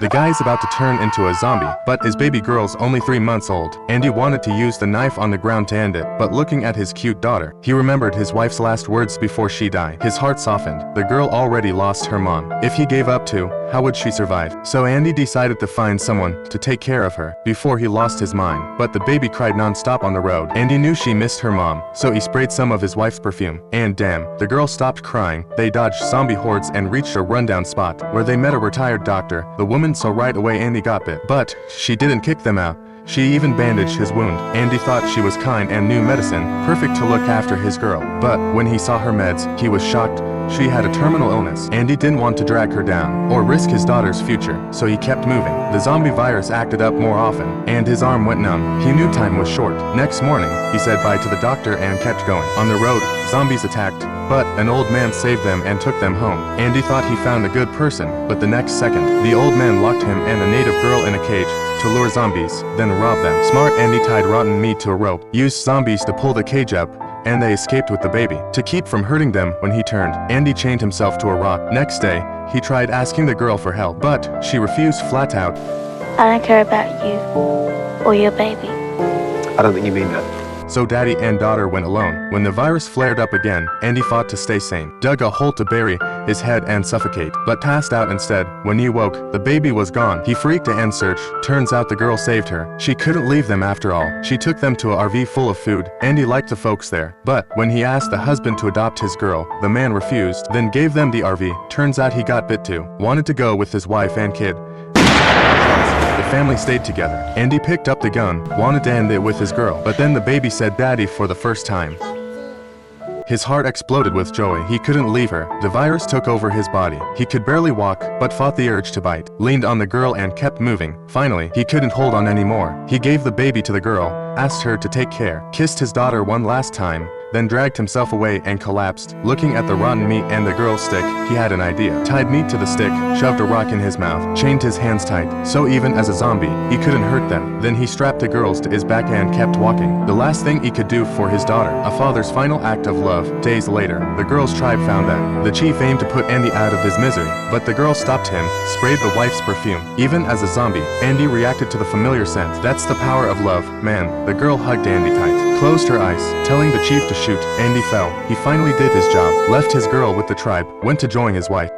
The guy's about to turn into a zombie, but his baby girl's only 3 months old. Andy wanted to use the knife on the ground to end it, but looking at his cute daughter, he remembered his wife's last words before she died. His heart softened. The girl already lost her mom. If he gave up too, how would she survive? So Andy decided to find someone to take care of her before he lost his mind. But the baby cried non-stop on the road. Andy knew she missed her mom, so he sprayed some of his wife's perfume. And damn, the girl stopped crying. They dodged zombie hordes and reached a rundown spot where they met a retired doctor. The woman saw right away Andy got bit, but she didn't kick them out. She even bandaged his wound. Andy thought she was kind and knew medicine, perfect to look after his girl. But when he saw her meds, he was shocked. She had a terminal illness. Andy didn't want to drag her down or risk his daughter's future, so he kept moving. The zombie virus acted up more often, and his arm went numb. He knew time was short. Next morning, he said bye to the doctor and kept going. On the road, zombies attacked, but an old man saved them and took them home. Andy thought he found a good person, but the next second, the old man locked him and a native girl in a cage to lure zombies, then rob them. Smart Andy tied rotten meat to a rope, used zombies to pull the cage up, and they escaped with the baby. To keep from hurting them when he turned, Andy chained himself to a rock. Next day, he tried asking the girl for help, but she refused flat out. I don't care about you or your baby. I don't think you mean that. So daddy and daughter went alone. When the virus flared up again, Andy fought to stay sane, dug a hole to bury his head and suffocate, but passed out instead. When he woke, the baby was gone. He freaked to end search. Turns out the girl saved her. She couldn't leave them after all. She took them to a RV full of food. Andy liked the folks there, but when he asked the husband to adopt his girl, the man refused, then gave them the RV. Turns out he got bit too. Wanted to go with his wife and kid. The family stayed together. Andy picked up the gun, wanted to end it with his girl, but then the baby said daddy for the first time. His heart exploded with joy. He couldn't leave her. The virus took over his body. He could barely walk, but fought the urge to bite, leaned on the girl and kept moving. Finally, he couldn't hold on anymore. He gave the baby to the girl, asked her to take care, kissed his daughter one last time, then dragged himself away and collapsed. Looking at the rotten meat and the girl's stick, he had an idea. Tied meat to the stick, shoved a rock in his mouth, chained his hands tight, so even as a zombie, he couldn't hurt them. Then he strapped the girls to his back and kept walking. The last thing he could do for his daughter, a father's final act of love. Days later, the girl's tribe found them. The chief aimed to put Andy out of his misery, but the girl stopped him, sprayed the wife's perfume. Even as a zombie, Andy reacted to the familiar scent. That's the power of love, man. The girl hugged Andy tight, closed her eyes, telling the chief to shoot. Andy fell. He finally did his job, left his girl with the tribe, went to join his wife.